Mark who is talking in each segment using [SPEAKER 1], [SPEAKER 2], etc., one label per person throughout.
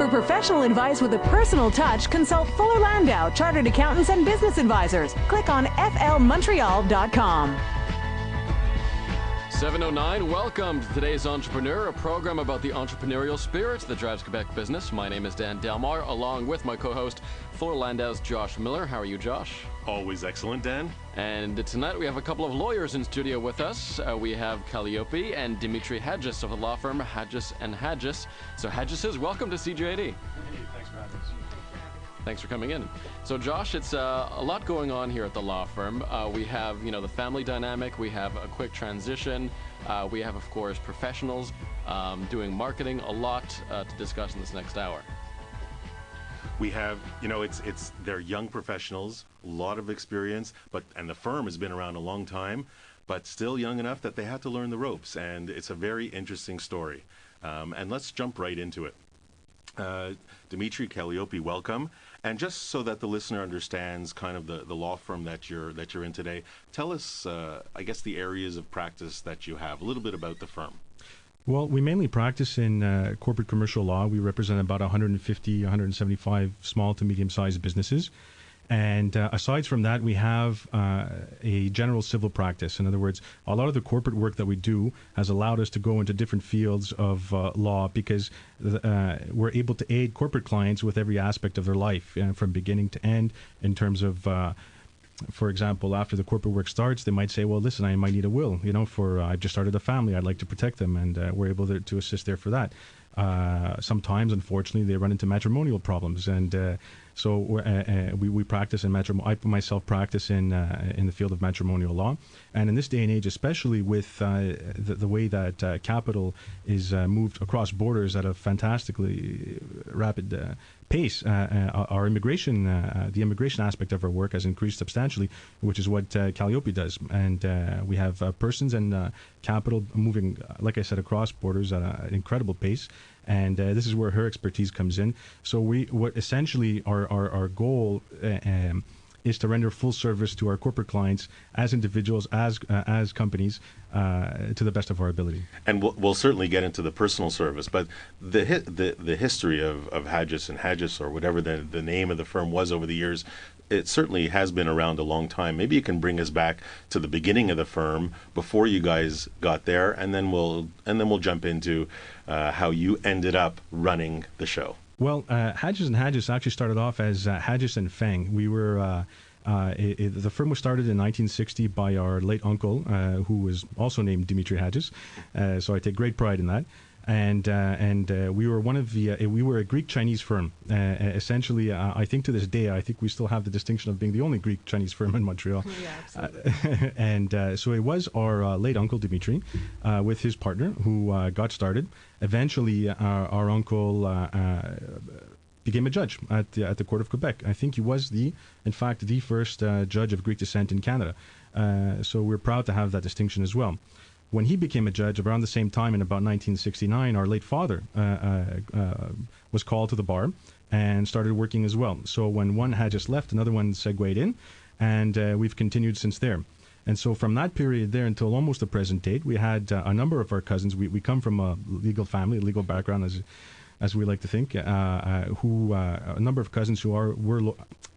[SPEAKER 1] For professional advice with a personal touch, consult Fuller Landau, Chartered Accountants and Business Advisors. Click on flmontreal.com.
[SPEAKER 2] 7:09, welcome to today's Entrepreneur, a program about the entrepreneurial spirit that drives Quebec business. My name is Dan Delmar, along with my co-host, Fuller Landau's Josh Miller. How are you, Josh?
[SPEAKER 3] Always excellent, Dan.
[SPEAKER 2] And tonight we have a couple of lawyers in studio with us. We have Calliope and Dimitri Hadjis of the law firm Hadjis and Hadjis. So Hadjis, welcome to CJAD.
[SPEAKER 3] Hey, thanks for having us.
[SPEAKER 2] Thanks for coming in. So Josh, it's a lot going on here at the law firm. We have, the family dynamic. We have a quick transition. We have, of course, professionals doing marketing. A lot to discuss in this next hour.
[SPEAKER 3] We have, they're young professionals, a lot of experience, and the firm has been around a long time, but still young enough that they had to learn the ropes. And it's a very interesting story. And let's jump right into it. Dimitri, Calliope, welcome. And just so that the listener understands kind of the law firm that you're in today, tell us, I guess, the areas of practice that you have, a little bit about the firm.
[SPEAKER 4] Well, we mainly practice in corporate commercial law. We represent about 150, 175 small to medium-sized businesses. And aside from that, we have a general civil practice. In other words, a lot of the corporate work that we do has allowed us to go into different fields of law because we're able to aid corporate clients with every aspect of their life, from beginning to end, in terms of, for example, after the corporate work starts, they might say, well, listen, I might need a will, I've just started a family, I'd like to protect them, and we're able to assist there for that. Sometimes, unfortunately, they run into matrimonial problems, and so we practice in matrimonial. I myself practice in the field of matrimonial law, and in this day and age, especially with the way that capital is moved across borders at a fantastically rapid pace, our immigration, the immigration aspect of our work has increased substantially, which is what Calliope does, and we have persons and capital moving, like I said, across borders at an incredible pace. And this is where her expertise comes in. So what essentially our goal is to render full service to our corporate clients as individuals, as companies, to the best of our ability.
[SPEAKER 3] And we'll certainly get into the personal service, but the history of Hadjis and Hadjis, or whatever the name of the firm was over the years, it certainly has been around a long time. Maybe you can bring us back to the beginning of the firm before you guys got there, and then we'll jump into how you ended up running the show.
[SPEAKER 4] Well, Hadjis and Hadjis actually started off as Hadjis and Feng. We were the firm was started in 1960 by our late uncle, who was also named Dimitri Hadjis. So I take great pride in that. And we were we were a Greek-Chinese firm. Essentially, I think to this day, I think we still have the distinction of being the only Greek-Chinese firm in Montreal.
[SPEAKER 5] Yeah, absolutely.
[SPEAKER 4] And so it was our late uncle, Dimitri, with his partner, who got started. Eventually, our uncle became a judge at the Court of Quebec. I think he was in fact, the first judge of Greek descent in Canada. So we're proud to have that distinction as well. When he became a judge, around the same time in about 1969, our late father was called to the bar and started working as well. So when one had just left, another one segued in, and we've continued since there. And so from that period there until almost the present date, we had a number of our cousins. We come from a legal family, a legal background, as we like to think, a number of cousins who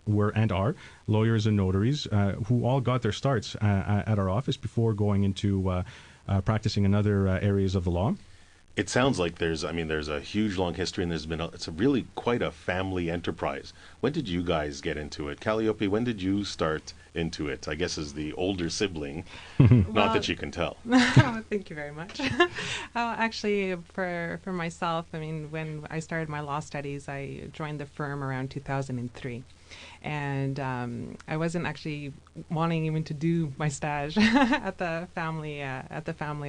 [SPEAKER 4] were and are lawyers and notaries, who all got their starts at our office before going into practicing in other areas of the law.
[SPEAKER 3] It sounds like there's a huge long history, and it's really quite a family enterprise. When did you guys get into it? Calliope, when did you start into it? I guess as the older sibling, not that you can tell.
[SPEAKER 5] Thank you very much. Actually, for myself, when I started my law studies, I joined the firm around 2003. And I wasn't actually wanting even to do my stage at the family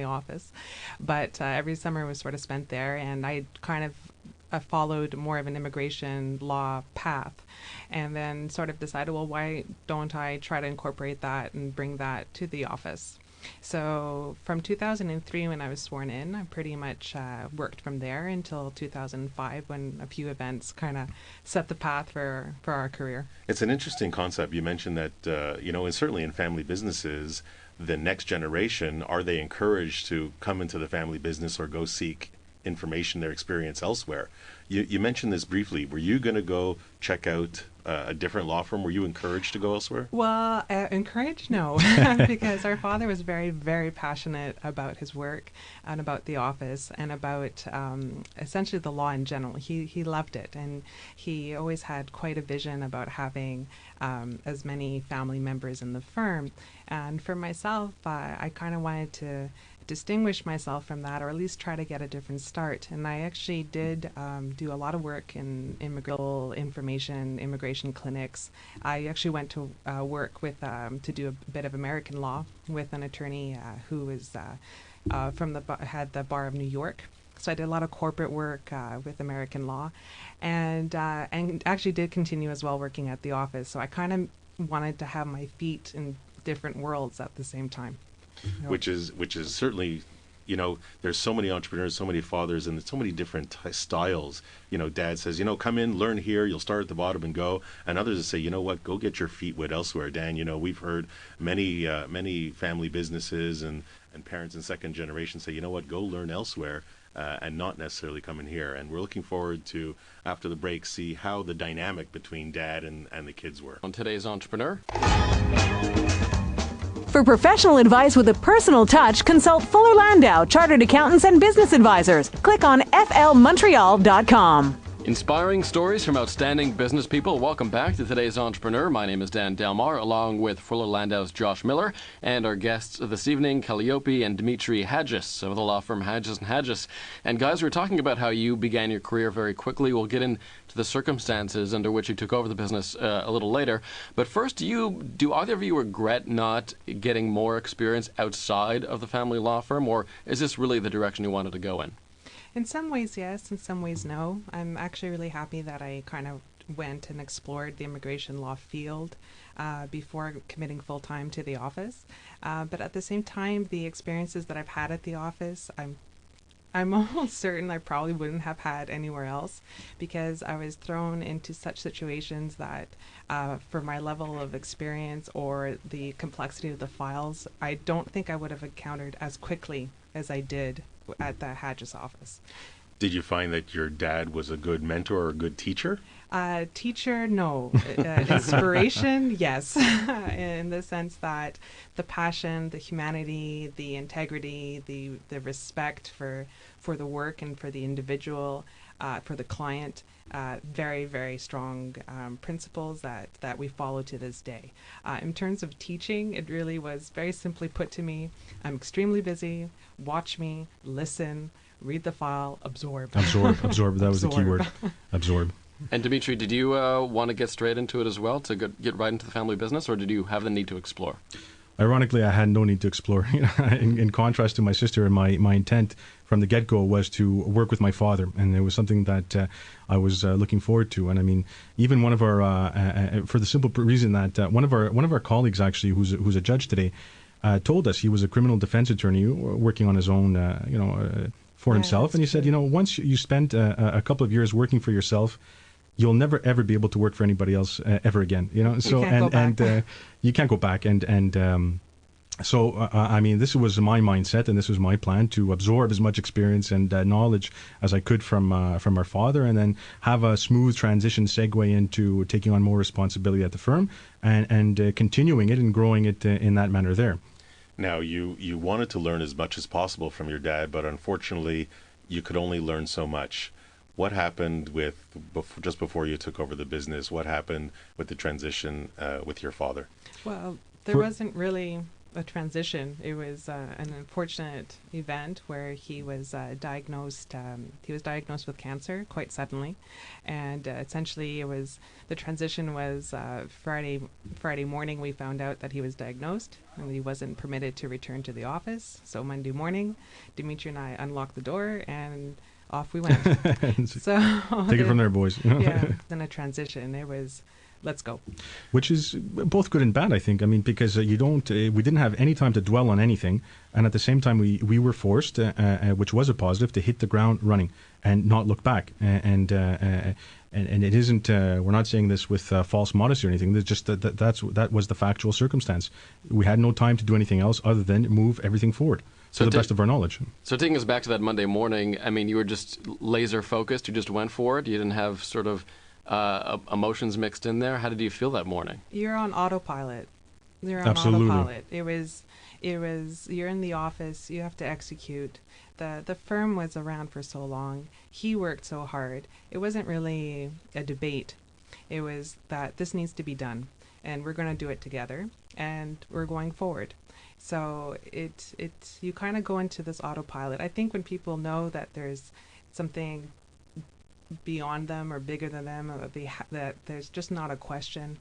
[SPEAKER 5] office, but every summer was sort of spent there, and I kind of followed more of an immigration law path, and then sort of decided, well, why don't I try to incorporate that and bring that to the office? So from 2003, when I was sworn in, I pretty much worked from there until 2005, when a few events kind of set the path for our career.
[SPEAKER 3] It's an interesting concept. You mentioned that, and certainly in family businesses, the next generation, are they encouraged to come into the family business or go seek information, their experience elsewhere. You mentioned this briefly. Were you going to go check out a different law firm? Were you encouraged to go elsewhere?
[SPEAKER 5] Well, encouraged, no, because our father was very, very passionate about his work and about the office and about essentially the law in general. He loved it, and he always had quite a vision about having as many family members in the firm. And for myself, I kind of wanted to distinguish myself from that, or at least try to get a different start. And I actually did do a lot of work in immigration clinics. I actually went to work with to do a bit of American law with an attorney who was had the Bar of New York. So I did a lot of corporate work with American law, and actually did continue as well working at the office. So I kind of wanted to have my feet in different worlds at the same time.
[SPEAKER 3] Which is certainly, there's so many entrepreneurs, so many fathers, and so many different styles. Dad says, come in, learn here, you'll start at the bottom and go. And others will say, you know what, go get your feet wet elsewhere. Dan, we've heard many family businesses and parents in second generation say, you know what, go learn elsewhere and not necessarily come in here. And we're looking forward to, after the break, see how the dynamic between Dad and the kids were.
[SPEAKER 2] On today's Entrepreneur.
[SPEAKER 1] For professional advice with a personal touch, consult Fuller Landau, Chartered Accountants and Business Advisors. Click on flmontreal.com.
[SPEAKER 2] Inspiring stories from outstanding business people. Welcome back to today's Entrepreneur. My name is Dan Delmar, along with Fuller Landau's Josh Miller, and our guests this evening, Calliope and Dimitri Hadjis of the law firm Hadjis and Hadjis. And guys, we're talking about how you began your career very quickly. We'll get into the circumstances under which you took over the business a little later. But first, do either of you regret not getting more experience outside of the family law firm, or is this really the direction you wanted to go in?
[SPEAKER 5] In some ways, yes. In some ways, no. I'm actually really happy that I kind of went and explored the immigration law field before committing full-time to the office. But at the same time, the experiences that I've had at the office, I'm almost certain I probably wouldn't have had anywhere else, because I was thrown into such situations that for my level of experience or the complexity of the files, I don't think I would have encountered as quickly as I did at the Hadjis office.
[SPEAKER 3] Did you find that your dad was a good mentor or a good teacher?
[SPEAKER 5] Teacher, no. Inspiration, yes. In the sense that the passion, the humanity, the integrity, the respect for the work and for the individual, for the client, very, very strong principles that we follow to this day. In terms of teaching, it really was very simply put to me, I'm extremely busy, watch me, listen, read the file, absorb. Absorb.
[SPEAKER 4] That was the key word. Absorb.
[SPEAKER 2] And Dimitri, did you want to get straight into it as well, to get right into the family business, or did you have the need to explore?
[SPEAKER 4] Ironically, I had no need to explore. In contrast to my sister, and my intent from the get-go was to work with my father, and it was something that I was looking forward to. And I mean, even one of our, for the simple reason that one of our colleagues actually, who's a judge today, told us he was a criminal defense attorney working on his own, for himself, and he said, once you spend a couple of years working for yourself, you'll never ever be able to work for anybody else ever again. So you can't go back. So I mean, this was my mindset, and this was my plan, to absorb as much experience and knowledge as I could from our father, and then have a smooth transition segue into taking on more responsibility at the firm and continuing it and growing it in that manner there.
[SPEAKER 3] Now, you wanted to learn as much as possible from your dad, but unfortunately, you could only learn so much. What happened just before you took over the business? What happened with the transition with your father?
[SPEAKER 5] Well, there wasn't really a transition. It was an unfortunate event where he was diagnosed. He was diagnosed with cancer quite suddenly, and essentially the transition was Friday morning. We found out that he was diagnosed, and he wasn't permitted to return to the office. So Monday morning, Dimitri and I unlocked the door, and off we went. So
[SPEAKER 4] take it from there, boys.
[SPEAKER 5] Yeah, then a transition. It was, let's go.
[SPEAKER 4] Which is both good and bad, I think. I mean, because we didn't have any time to dwell on anything, and at the same time we were forced, which was a positive, to hit the ground running and not look back. And it isn't. We're not saying this with false modesty or anything. It's just that was the factual circumstance. We had no time to do anything else other than move everything forward. to the best of our knowledge.
[SPEAKER 2] So taking us back to that Monday morning, I mean, you were just laser focused. You just went for it. You didn't have sort of emotions mixed in there. How did you feel that morning?
[SPEAKER 5] You're on autopilot. You're on
[SPEAKER 4] Absolutely.
[SPEAKER 5] autopilot. It was, you're in the office, you have to execute. The firm was around for so long. He worked so hard. It wasn't really a debate. It was that this needs to be done, and we're going to do it together, and we're going forward. So you kind of go into this autopilot. I think when people know that there's something beyond them or bigger than them, or that there's just not a question,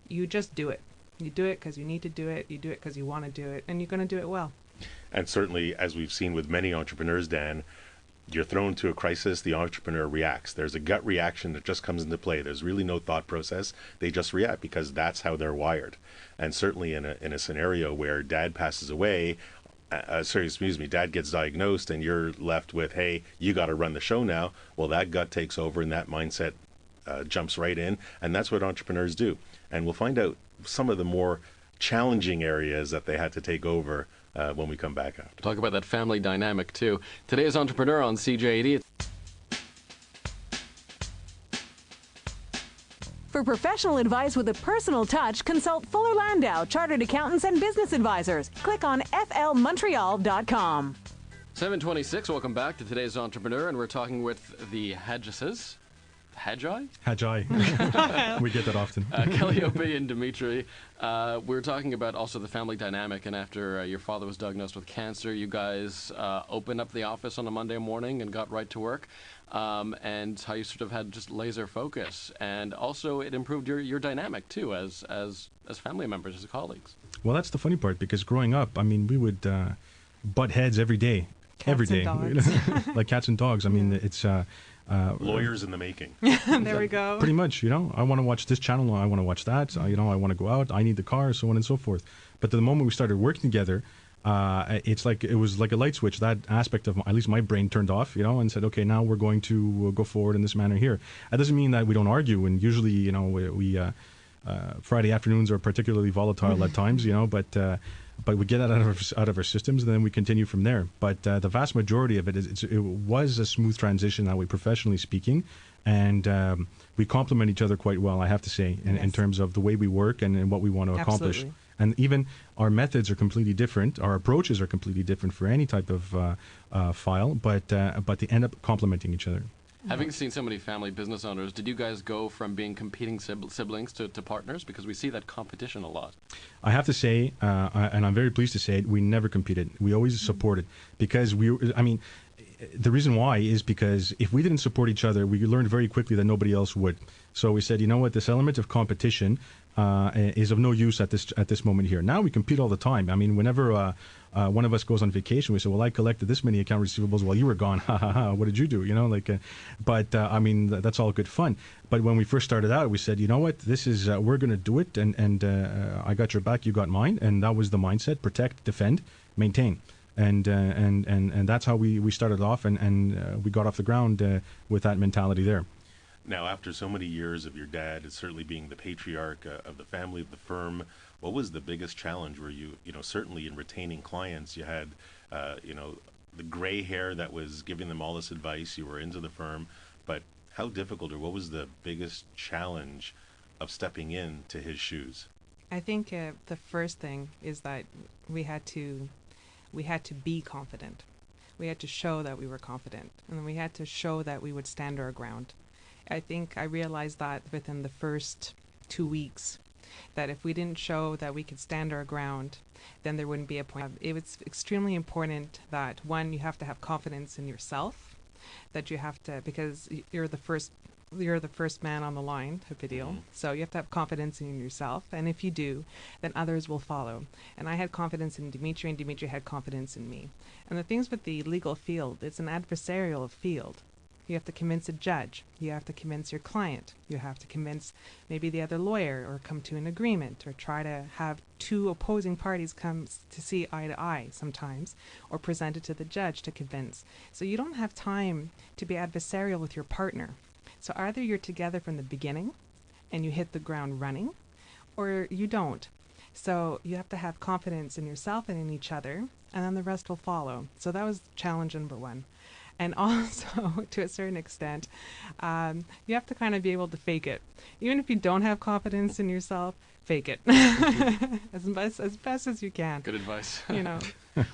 [SPEAKER 5] you just do it. You do it because you need to do it. You do it because you want to do it, and you're going to do it well.
[SPEAKER 3] And certainly, as we've seen with many entrepreneurs, Dan, you're thrown to a crisis, the entrepreneur reacts. There's a gut reaction that just comes into play. There's really no thought process. They just react because that's how they're wired. And certainly in a scenario where dad passes away, dad gets diagnosed and you're left with, hey, you got to run the show now. Well, that gut takes over and that mindset jumps right in. And that's what entrepreneurs do. And we'll find out some of the more challenging areas that they had to take over when we come back after.
[SPEAKER 2] Talk about that family dynamic too. Today's Entrepreneur on CJ80.
[SPEAKER 1] For professional advice with a personal touch, consult Fuller Landau, Chartered Accountants and Business Advisors. Click on flmontreal.com.
[SPEAKER 2] 7:26. Welcome back to today's Entrepreneur, and we're talking with the Hadjises. Hadji?
[SPEAKER 4] Hadji. We get that often.
[SPEAKER 2] Calliope and Dimitri. We're talking about also the family dynamic, and after your father was diagnosed with cancer, you guys opened up the office on a Monday morning and got right to work, and how you sort of had just laser focus, and also it improved your dynamic too as family members, as colleagues.
[SPEAKER 4] Well, that's the funny part, because growing up, I mean, we would butt heads every day.
[SPEAKER 5] Cats and dogs.
[SPEAKER 4] Like cats and dogs. I mean, it's...
[SPEAKER 3] lawyers in the making.
[SPEAKER 5] There we go.
[SPEAKER 4] Pretty much, I want to watch this channel, I want to watch that, I want to go out, I need the car, so on and so forth. But the moment we started working together, it was like a light switch. That aspect of at least my brain turned off, and said, okay, now we're going to go forward in this manner here. That doesn't mean that we don't argue, and usually, we Friday afternoons are particularly volatile at times, but we get that out of our systems, and then we continue from there. But the vast majority of it it was a smooth transition that way, professionally speaking, and we complement each other quite well, I have to say, in terms of the way we work and what we want to accomplish.
[SPEAKER 5] Absolutely.
[SPEAKER 4] And even our methods are completely different. Our approaches are completely different for any type of file, but they end up complementing each other.
[SPEAKER 2] Having seen so many family business owners, did you guys go from being competing siblings to partners? Because we see that competition a lot.
[SPEAKER 4] I have to say, and I'm very pleased to say it, we never competed. We always supported, because the reason why is because if we didn't support each other, we learned very quickly that nobody else would. So we said, you know what, this element of competition is of no use at this moment here. Now we compete all the time. I mean, whenever one of us goes on vacation, we say, well, I collected this many account receivables while you were gone. Ha ha ha. What did you do? That's all good fun. But when we first started out, we said, you know what, this is we're going to do it, and I got your back, you got mine, and that was the mindset: protect, defend, maintain. And that's how we started off, and we got off the ground with that mentality there.
[SPEAKER 3] Now, after so many years of your dad certainly being the patriarch of the family, of the firm, what was the biggest challenge? Where you certainly in retaining clients, you had, the gray hair that was giving them all this advice. You were into the firm, but how difficult, or what was the biggest challenge of stepping into his shoes?
[SPEAKER 5] I think the first thing is that we had to be confident. We had to show that we were confident, and we had to show that we would stand our ground. I think I realized that within the first 2 weeks, that if we didn't show that we could stand our ground, then there wouldn't be a point. It was extremely important that, one, you have to have confidence in yourself, that you have to, because you're the first man on the line, video. So you have to have confidence in yourself, and if you do, then others will follow. And I had confidence in Dimitri, and Dimitri had confidence in me. And the things with the legal field, it's an adversarial field. You have to convince a judge. You have to convince your client. You have to convince maybe the other lawyer, or come to an agreement, or try to have two opposing parties come to see eye to eye sometimes, or present it to the judge to convince. So you don't have time to be adversarial with your partner. So either you're together from the beginning and you hit the ground running, or you don't. So you have to have confidence in yourself and in each other, and then the rest will follow. So that was challenge number one. And also, to a certain extent, you have to kind of be able to fake it. Even if you don't have confidence in yourself, fake it as best as you can.
[SPEAKER 2] Good advice.
[SPEAKER 5] You know.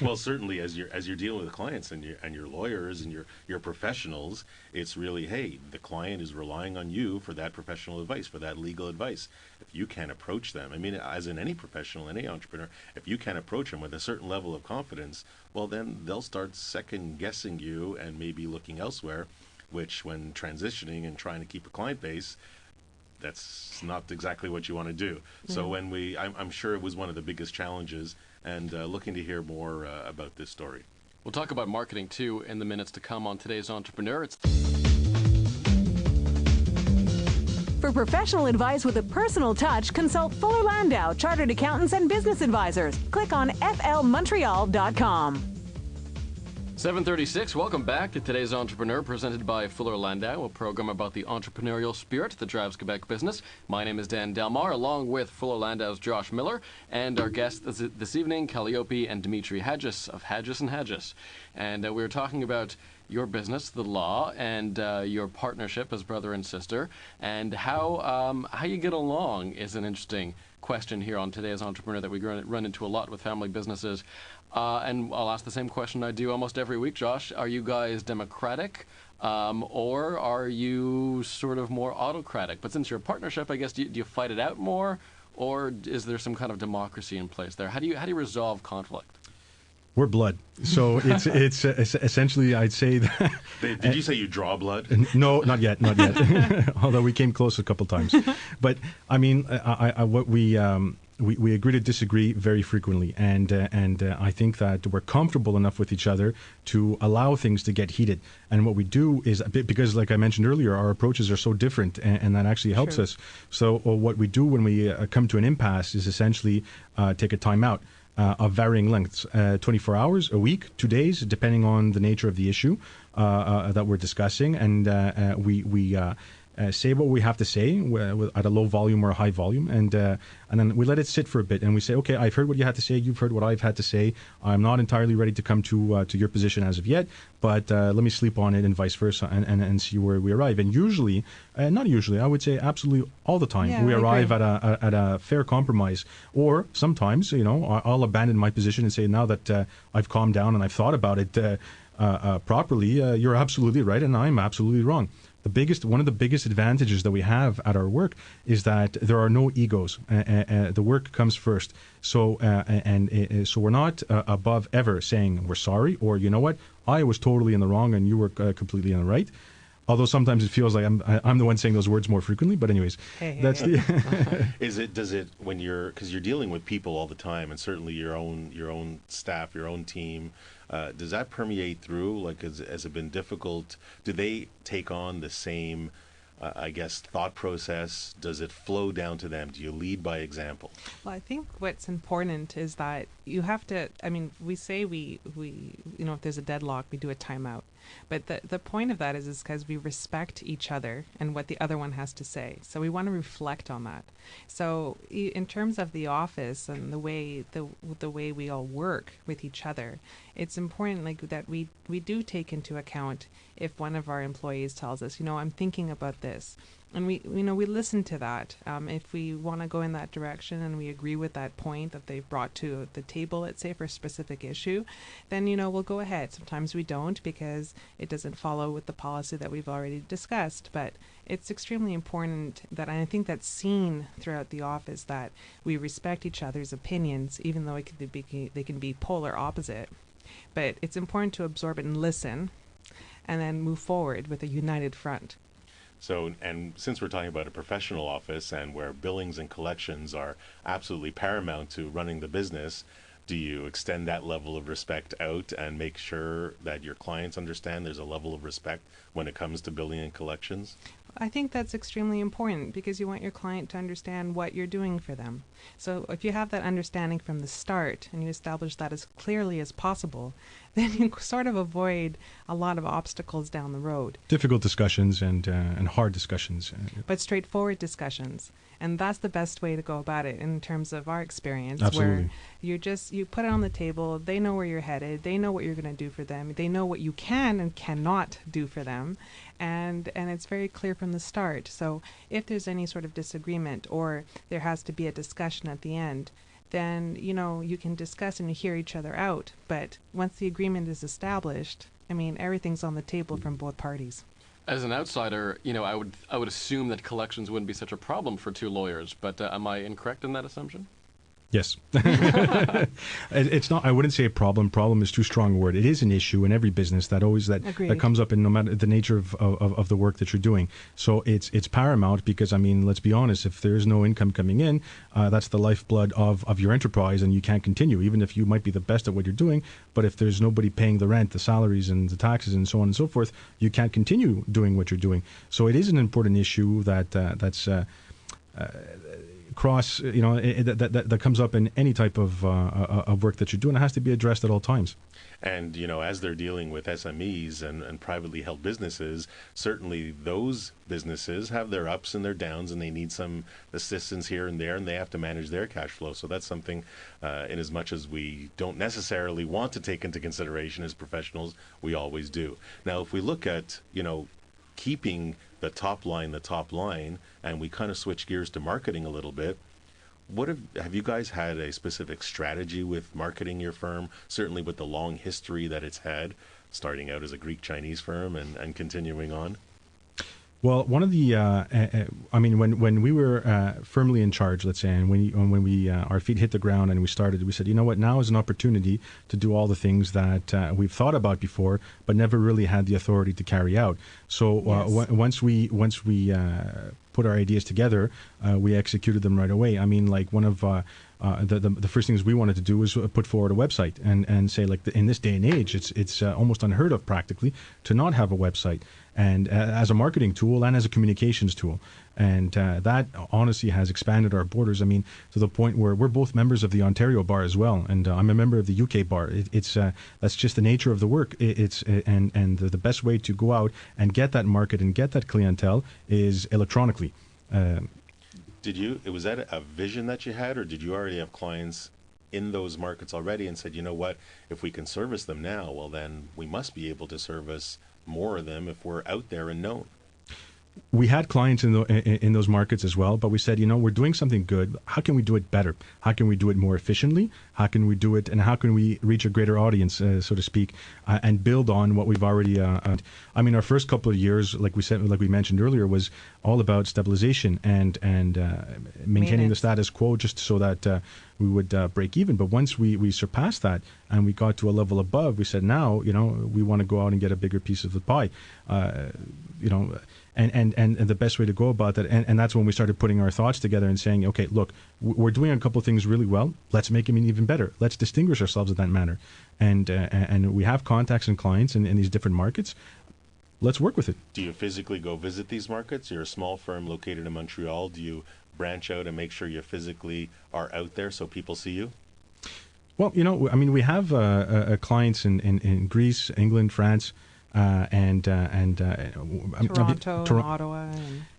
[SPEAKER 3] Well, certainly as you're dealing with clients and your lawyers and your professionals, it's really, hey, the client is relying on you for that professional advice, for that legal advice. If you can't approach them, I mean, as in any professional, any entrepreneur, if you can't approach them with a certain level of confidence, well, then they'll start second guessing you and maybe looking elsewhere, which when transitioning and trying to keep a client base, that's not exactly what you want to do. So when I'm sure it was one of the biggest challenges, and looking to hear more about this story.
[SPEAKER 2] We'll talk about marketing too in the minutes to come on today's Entrepreneur.
[SPEAKER 1] For professional advice with a personal touch, consult Fuller Landau, Chartered Accountants and Business Advisors. Click on flmontreal.com.
[SPEAKER 2] 7:36. Welcome back to today's Entrepreneur, presented by Fuller Landau, a program about the entrepreneurial spirit that drives Quebec business. My name is Dan Delmar, along with Fuller Landau's Josh Miller, and our guests this evening, Calliope and Dimitri Hadjis of Hadjis and Hadjis. And we were talking about your business, the law, and your partnership as brother and sister, and how you get along is an interesting question here on today's Entrepreneur that we run into a lot with family businesses. And I'll ask the same question I do almost every week, Josh. Are you guys democratic, or are you sort of more autocratic? But since you're a partnership, I guess, do you fight it out more, or is there some kind of democracy in place there? How do you resolve conflict?
[SPEAKER 4] We're blood. So it's essentially, I'd say that.
[SPEAKER 3] Did you say you draw blood?
[SPEAKER 4] No, not yet. Although we came close a couple times. But I mean, we agree to disagree very frequently, and I think that we're comfortable enough with each other to allow things to get heated. And what we do is, because like I mentioned earlier, our approaches are so different, and that actually helps us. So what we do when we come to an impasse is essentially take a timeout. Of varying lengths, 24 hours, a week, 2 days, depending on the nature of the issue that we're discussing, and we say what we have to say at a low volume or a high volume, and then we let it sit for a bit, and we say, okay, I've heard what you had to say, you've heard what I've had to say. I'm not entirely ready to come to your position as of yet, but let me sleep on it, and vice versa, and see where we arrive. And usually, not usually, I would say absolutely all the time, we arrive at a fair compromise. Or sometimes, I'll abandon my position and say, now that I've calmed down and I've thought about it properly, you're absolutely right, and I'm absolutely wrong. One of the biggest advantages that we have at our work is that there are no egos. The work comes first. So so we're not above ever saying we're sorry, or you know what, I was totally in the wrong and you were completely in the right. Although sometimes it feels like I'm the one saying those words more frequently. But anyways, that's the.
[SPEAKER 3] Does it when because you're dealing with people all the time, and certainly your own staff, your own team. Does that permeate through? Like, has it been difficult? Do they take on the same, thought process? Does it flow down to them? Do you lead by example?
[SPEAKER 5] Well, I think what's important is that you have to. I mean, we say we if there's a deadlock, we do a timeout. But the point of that is because we respect each other and what the other one has to say. So we want to reflect on that. So in terms of the office and the way we all work with each other, it's important that we do take into account if one of our employees tells us, I'm thinking about this. And we listen to that. If we want to go in that direction and we agree with that point that they've brought to the table, let's say for a specific issue, then, we'll go ahead. Sometimes we don't because it doesn't follow with the policy that we've already discussed. But it's extremely important that, and I think that's seen throughout the office, that we respect each other's opinions, even though they can be polar opposite. But it's important to absorb it and listen, and then move forward with a united front.
[SPEAKER 3] So, and since we're talking about a professional office and where billings and collections are absolutely paramount to running the business, do you extend that level of respect out and make sure that your clients understand there's a level of respect when it comes to billing and collections?
[SPEAKER 5] I think that's extremely important because you want your client to understand what you're doing for them. So if you have that understanding from the start and you establish that as clearly as possible, then you sort of avoid a lot of obstacles down the road.
[SPEAKER 4] Difficult discussions and hard discussions.
[SPEAKER 5] But straightforward discussions. And that's the best way to go about it in terms of our experience.
[SPEAKER 4] Absolutely.
[SPEAKER 5] Where you put it on the table, they know where you're headed, they know what you're going to do for them, they know what you can and cannot do for them, and it's very clear from the start. So if there's any sort of disagreement or there has to be a discussion at the end, then, you can discuss and hear each other out. But once the agreement is established, everything's on the table from both parties.
[SPEAKER 2] As an outsider, I would assume that collections wouldn't be such a problem for two lawyers, but am I incorrect in that assumption?
[SPEAKER 4] Yes. It's not, I wouldn't say a problem. Problem is too strong a word. It is an issue in every business that comes up in no matter the nature of the work that you're doing. So it's paramount because, let's be honest, if there's no income coming in, that's the lifeblood of your enterprise, and you can't continue, even if you might be the best at what you're doing. But if there's nobody paying the rent, the salaries and the taxes and so on and so forth, you can't continue doing what you're doing. So it is an important issue that's cross, that comes up in any type of work that you do, and it has to be addressed at all times.
[SPEAKER 3] And, as they're dealing with SMEs and privately held businesses, certainly those businesses have their ups and their downs, and they need some assistance here and there, and they have to manage their cash flow. So that's something, in as much as we don't necessarily want to take into consideration as professionals, we always do. Now, if we look at, keeping the top line, and we kind of switch gears to marketing a little bit. What have you guys had a specific strategy with marketing your firm, certainly with the long history that it's had, starting out as a Greek-Chinese firm and continuing on?
[SPEAKER 4] Well, one of the, when we were firmly in charge, let's say, and when we our feet hit the ground and we said, you know what, now is an opportunity to do all the things that we've thought about before, but never really had the authority to carry out. So
[SPEAKER 5] Yes.
[SPEAKER 4] once we put our ideas together, we executed them right away. One of the first things we wanted to do was put forward a website and say, in this day and age, it's almost unheard of practically to not have a website, and as a marketing tool and as a communications tool. And that honestly has expanded our borders. To the point where we're both members of the Ontario Bar as well, and I'm a member of the UK Bar. That's just the nature of the work. And the best way to go out and get that market and get that clientele is electronically.
[SPEAKER 3] Was that a vision that you had, or did you already have clients in those markets already and said, you know what, if we can service them now, well, then we must be able to service more of them if we're out there and known?
[SPEAKER 4] We had clients in those markets as well, but we said, we're doing something good. How can we do it better? How can we do it more efficiently? How can we do it, and how can we reach a greater audience, so to speak, and build on what we've already? Our first couple of years, like we mentioned earlier, was all about stabilization and maintaining the status quo, just so that we would break even. But once we surpassed that and we got to a level above, we said, now we want to go out and get a bigger piece of the pie. And the best way to go about that, and that's when we started putting our thoughts together and saying, okay, look, we're doing a couple of things really well. Let's make them even better. Let's distinguish ourselves in that manner. And we have contacts and clients in these different markets. Let's work with it.
[SPEAKER 3] Do you physically go visit these markets? You're a small firm located in Montreal. Do you branch out and make sure you physically are out there so people see you?
[SPEAKER 4] Well, we have clients in Greece, England, France,
[SPEAKER 5] Toronto, Ottawa.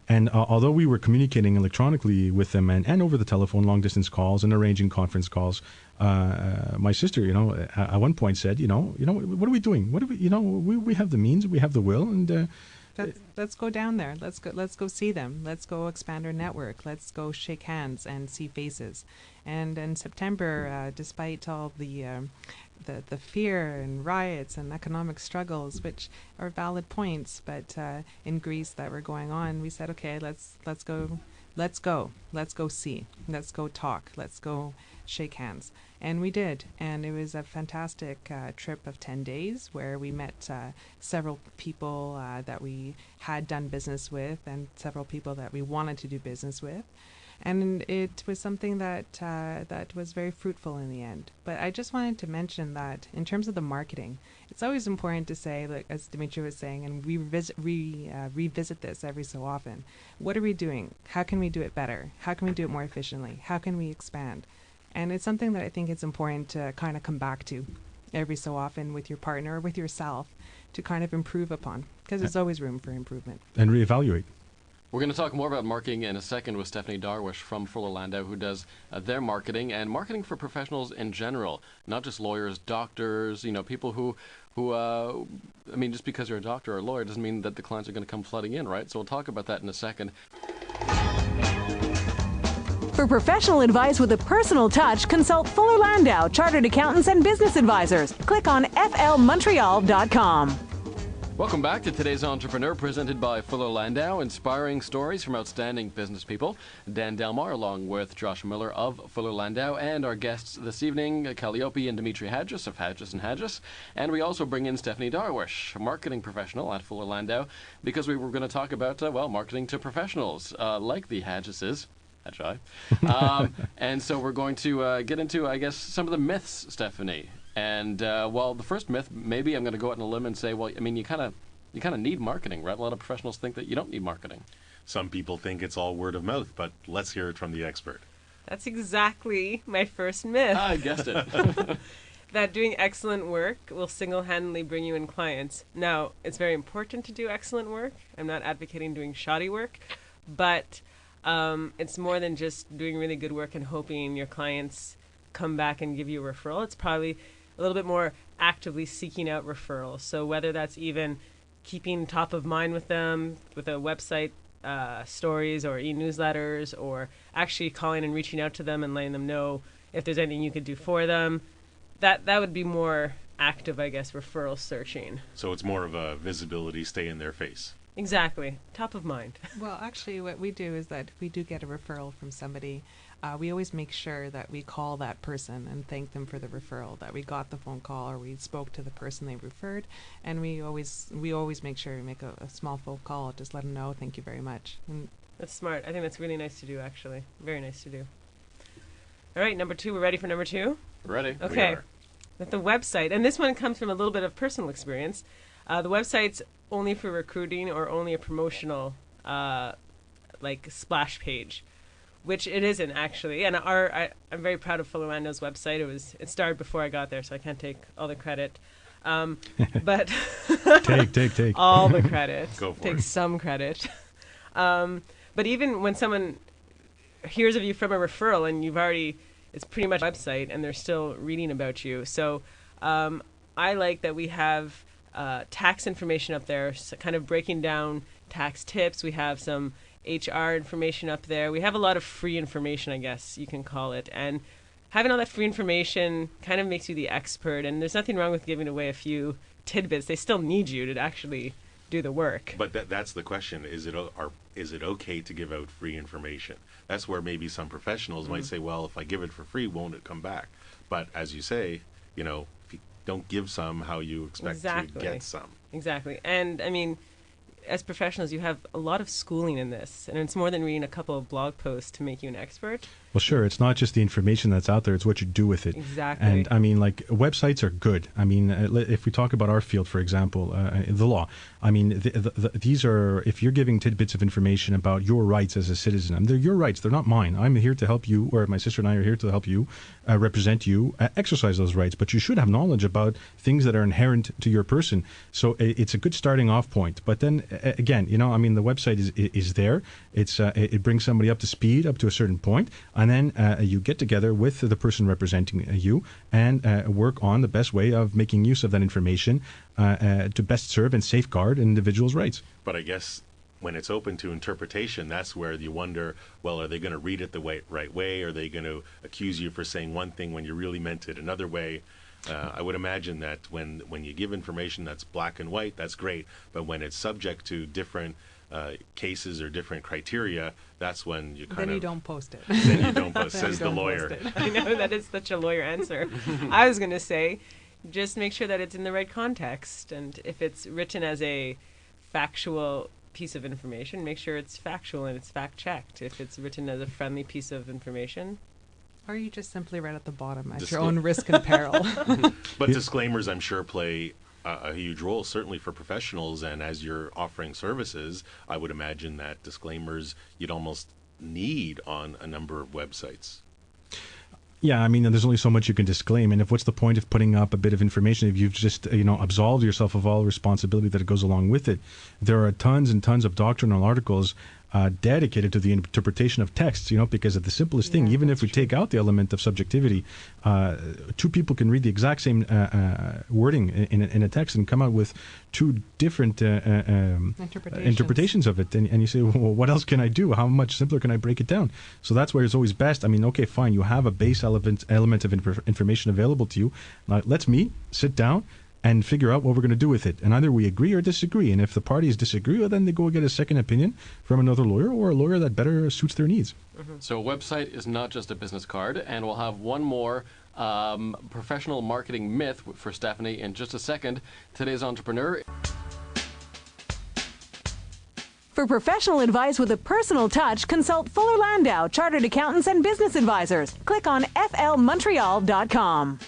[SPEAKER 4] And although we were communicating electronically with them and over the telephone, long distance calls and arranging conference calls, my sister, at one point said, what are we doing? What do we have the means, we have the will, and
[SPEAKER 5] let's go down there. Let's go see them. Let's go expand our network. Let's go shake hands and see faces. And in September, despite all the fear and riots and economic struggles, which are valid points, but in Greece that were going on, we said, okay, let's go see, let's go talk, let's go shake hands. And we did, and it was a fantastic trip of 10 days where we met several people that we had done business with and several people that we wanted to do business with. And it was something that was very fruitful in the end. But I just wanted to mention that in terms of the marketing, it's always important to say, like as Dimitri was saying, and we revisit this every so often. What are we doing? How can we do it better? How can we do it more efficiently? How can we expand? And it's something that I think it's important to kind of come back to every so often with your partner or with yourself to kind of improve upon, because there's always room for improvement.
[SPEAKER 4] And reevaluate.
[SPEAKER 2] We're going to talk more about marketing in a second with Stephanie Darwish from Fuller Landau, who does their marketing and marketing for professionals in general, not just lawyers, doctors, people who just because you're a doctor or a lawyer doesn't mean that the clients are going to come flooding in, right? So we'll talk about that in a second.
[SPEAKER 1] For professional advice with a personal touch, consult Fuller Landau, Chartered Accountants and Business Advisors. Click on flmontreal.com.
[SPEAKER 2] Welcome back to today's Entrepreneur, presented by Fuller Landau, inspiring stories from outstanding business people. Dan Delmar, along with Josh Miller of Fuller Landau, and our guests this evening, Calliope and Dimitri Hadjis of Hadjis & Hadjis. And we also bring in Stephanie Darwish, marketing professional at Fuller Landau, because we were going to talk about, marketing to professionals, like the Hadjises. And so we're going to get into, I guess, some of the myths, Stephanie. And the first myth, maybe I'm going to go out on a limb and say, you kind of need marketing, right? A lot of professionals think that you don't need marketing.
[SPEAKER 3] Some people think it's all word of mouth, but let's hear it from the expert.
[SPEAKER 6] That's exactly my first myth.
[SPEAKER 2] I guessed it.
[SPEAKER 6] That doing excellent work will single-handedly bring you in clients. Now, it's very important to do excellent work. I'm not advocating doing shoddy work, but it's more than just doing really good work and hoping your clients come back and give you a referral. It's probably a little bit more actively seeking out referrals. So whether that's even keeping top of mind with them with a website stories or e-newsletters, or actually calling and reaching out to them and letting them know if there's anything you could do for them, that would be more active, I guess, referral searching.
[SPEAKER 3] So it's more of a visibility, stay in their face.
[SPEAKER 6] Exactly. Top of mind.
[SPEAKER 5] Well, actually, what we do is that if we do get a referral from somebody, we always make sure that we call that person and thank them for the referral, that we got the phone call or we spoke to the person they referred, and we always make sure we make a small phone call, just let them know, thank you very much. And
[SPEAKER 6] that's smart. I think that's really nice to do, actually. Very nice to do. All right, number 2. We're ready for number 2?
[SPEAKER 2] Ready.
[SPEAKER 6] Okay. With the website, and this one comes from a little bit of personal experience. The website's only for recruiting or only a promotional splash page, which it isn't actually. And I'm very proud of Fuller Landau's website. It started before I got there, so I can't take all the credit. But
[SPEAKER 4] take
[SPEAKER 6] all the credit.
[SPEAKER 3] Go for
[SPEAKER 6] take
[SPEAKER 3] it.
[SPEAKER 6] some credit. But even when someone hears of you from a referral and it's pretty much a website and they're still reading about you. So I like that we have tax information up there, so kind of breaking down tax tips. We have some HR information up there. We have a lot of free information, I guess you can call it. And having all that free information kind of makes you the expert. And there's nothing wrong with giving away a few tidbits. They still need you to actually do the work.
[SPEAKER 3] But that's the question. Is it okay to give out free information? That's where maybe some professionals might say, well, if I give it for free, won't it come back? But as you say, if you don't give some, how you expect to get some.
[SPEAKER 6] Exactly. And I mean, as professionals, you have a lot of schooling in this, and it's more than reading a couple of blog posts to make you an expert.
[SPEAKER 4] Well, sure. It's not just the information that's out there. It's what you do with it.
[SPEAKER 6] Exactly.
[SPEAKER 4] And I mean, websites are good. I mean, if we talk about our field, for example, the law, I mean, these are, if you're giving tidbits of information about your rights as a citizen, they're your rights. They're not mine. I'm here to help you, or my sister and I are here to help you, represent you, exercise those rights. But you should have knowledge about things that are inherent to your person. So it's a good starting off point. But then again, I mean, the website is there. It brings somebody up to speed, up to a certain point. And then you get together with the person representing you and work on the best way of making use of that information to best serve and safeguard an individual's rights.
[SPEAKER 3] But I guess when it's open to interpretation, that's where you wonder, well, are they going to read it the right way? Are they going to accuse you for saying one thing when you really meant it another way? I would imagine that when you give information that's black and white, that's great. But when it's subject to different cases or different criteria, that's when you
[SPEAKER 5] then you don't post it.
[SPEAKER 3] Then you don't post, says the
[SPEAKER 5] don't
[SPEAKER 3] lawyer.
[SPEAKER 5] post it.
[SPEAKER 6] I know that is such a lawyer answer. I was going to say, just make sure that it's in the right context. And if it's written as a factual piece of information, make sure it's factual and it's fact-checked. If it's written as a friendly piece of information,
[SPEAKER 5] Or you just simply write at the bottom at your own risk and peril.
[SPEAKER 3] But disclaimers, I'm sure, play a huge role, certainly for professionals. And as you're offering services, I would imagine that disclaimers you'd almost need on a number of websites.
[SPEAKER 4] Yeah, I mean, there's only so much you can disclaim, and what's the point of putting up a bit of information if you've just, absolved yourself of all responsibility that goes along with it? There are tons and tons of doctrinal articles dedicated to the interpretation of texts, because of the simplest thing, even if we take out the element of subjectivity, two people can read the exact same wording in a text and come out with two different interpretations of it. And you say, well, what else can I do? How much simpler can I break it down? So that's where it's always best. I mean, okay, fine, you have a base element of information available to you. Now, let's sit down, and figure out what we're going to do with it. And either we agree or disagree. And if the parties disagree, well, then they go get a second opinion from another lawyer or a lawyer that better suits their needs.
[SPEAKER 2] Mm-hmm. So a website is not just a business card. And we'll have one more professional marketing myth for Stephanie in just a second. Today's entrepreneur.
[SPEAKER 1] For professional advice with a personal touch, consult Fuller Landau, Chartered Accountants and Business Advisors. Click on flmontreal.com.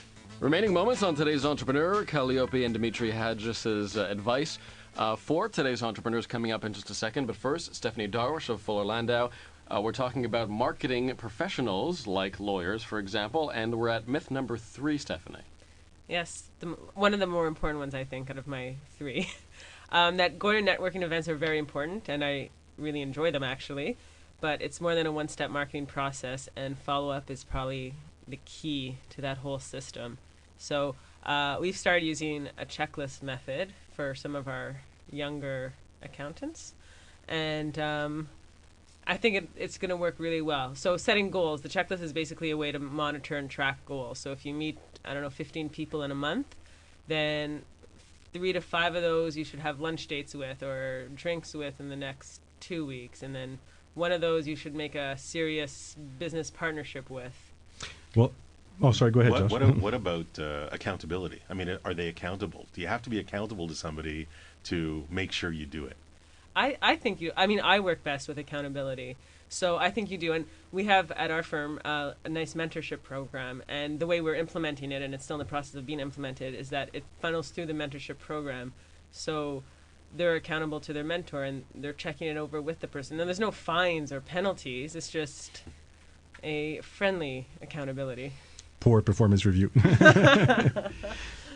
[SPEAKER 2] Remaining moments on today's entrepreneur, Calliope and Dimitri Hadjis' advice for today's entrepreneurs coming up in just a second. But first, Stephanie Darwish of Fuller Landau. We're talking about marketing professionals like lawyers, for example, and we're at myth number 3, Stephanie.
[SPEAKER 6] Yes, one of the more important ones, I think, out of my 3. That going to networking events are very important, and I really enjoy them, actually. But it's more than a one-step marketing process, and follow-up is probably the key to that whole system. So we've started using a checklist method for some of our younger accountants, and I think it's going to work really well. So setting goals, the checklist is basically a way to monitor and track goals. So if you meet, 15 people in a month, then 3 to 5 of those you should have lunch dates with or drinks with in the next 2 weeks, and then one of those you should make a serious business partnership with.
[SPEAKER 4] Well, sorry, go ahead, Josh.
[SPEAKER 3] What about accountability? I mean, are they accountable? Do you have to be accountable to somebody to make sure you do it?
[SPEAKER 6] I think I work best with accountability. So I think you do. And we have at our firm a nice mentorship program. And the way we're implementing it, and it's still in the process of being implemented, is that it funnels through the mentorship program. So they're accountable to their mentor and they're checking it over with the person. And there's no fines or penalties. It's just a friendly accountability.
[SPEAKER 4] Poor performance review.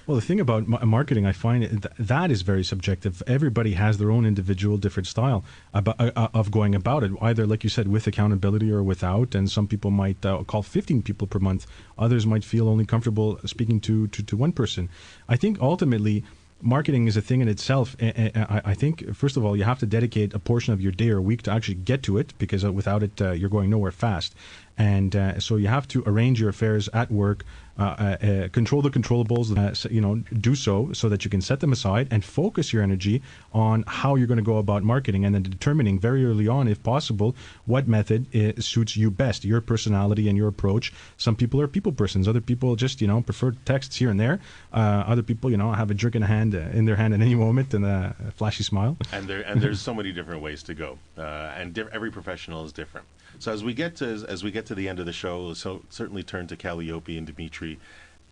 [SPEAKER 4] Well, the thing about marketing, I find that is very subjective. Everybody has their own individual different style of going about it, either, like you said, with accountability or without. And some people might call 15 people per month. Others might feel only comfortable speaking to one person. I think ultimately, marketing is a thing in itself. I think, first of all, you have to dedicate a portion of your day or week to actually get to it, because without it, you're going nowhere fast. And so you have to arrange your affairs at work, control the controllables, do so that you can set them aside and focus your energy on how you're going to go about marketing, and then determining very early on, if possible, what method suits you best, your personality and your approach. Some people are people persons. Other people just, prefer texts here and there. Other people, have a drink in their hand at any moment and a flashy smile.
[SPEAKER 3] And there's so many different ways to go, and every professional is different. So as we get to the end of the show, so certainly turn to Calliope and Dimitri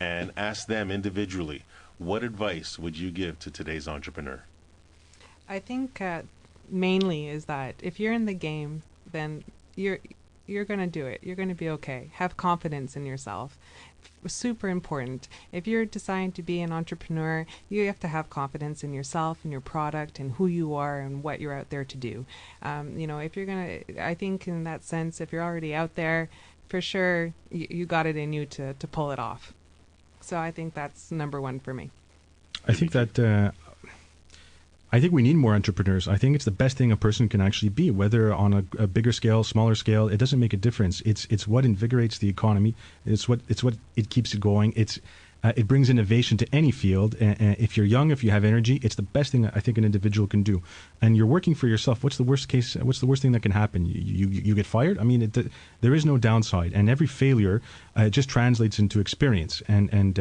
[SPEAKER 3] and ask them individually, what advice would you give to today's entrepreneur?
[SPEAKER 5] I think mainly is that if you're in the game, then you're going to do it. You're going to be okay. Have confidence in yourself. Super important. If you're deciding to be an entrepreneur, you have to have confidence in yourself and your product and who you are and what you're out there to do. If you're going to, I think in that sense, if you're already out there, for sure, you got it in you to pull it off. So I think that's number one for me.
[SPEAKER 4] I think that I think we need more entrepreneurs. I think it's the best thing a person can actually be, whether on a bigger scale, smaller scale. It doesn't make a difference. It's what invigorates the economy. It's what it keeps it going. It brings innovation to any field. If you're young, if you have energy, it's the best thing I think an individual can do. And you're working for yourself. What's the worst case? What's the worst thing that can happen? You get fired? I mean, there is no downside. And every failure just translates into experience. And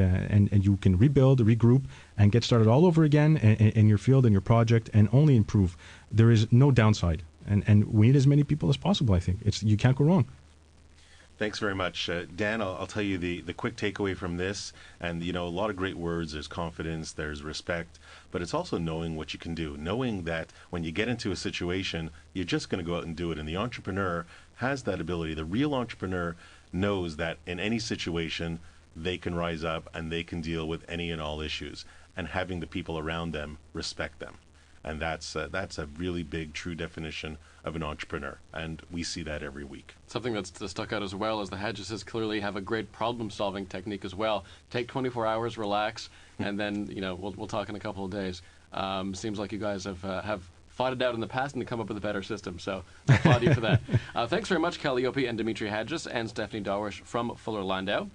[SPEAKER 4] you can rebuild, regroup, and get started all over again in your field and your project, and only improve. There is no downside. And we need as many people as possible, I think. You can't go wrong.
[SPEAKER 3] Thanks very much. Dan, I'll tell you the quick takeaway from this. And, a lot of great words. There's confidence, there's respect, but it's also knowing what you can do. Knowing that when you get into a situation, you're just going to go out and do it. And the entrepreneur has that ability. The real entrepreneur knows that in any situation, they can rise up and they can deal with any and all issues, and having the people around them respect them. And that's a really big, true definition of an entrepreneur. And we see that every week.
[SPEAKER 2] Something that's stuck out as well is the Hadjises clearly have a great problem-solving technique as well. Take 24 hours, relax, and then we'll talk in a couple of days. Seems like you guys have fought it out in the past and to come up with a better system. So I applaud you for that. Thanks very much, Calliope and Dimitri Hadjis and Stephanie Dawish from Fuller Landau.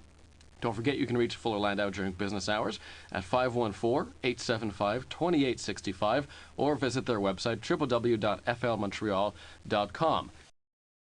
[SPEAKER 2] Don't forget you can reach Fuller Landau during business hours at 514-875-2865 or visit their website, www.flmontreal.com.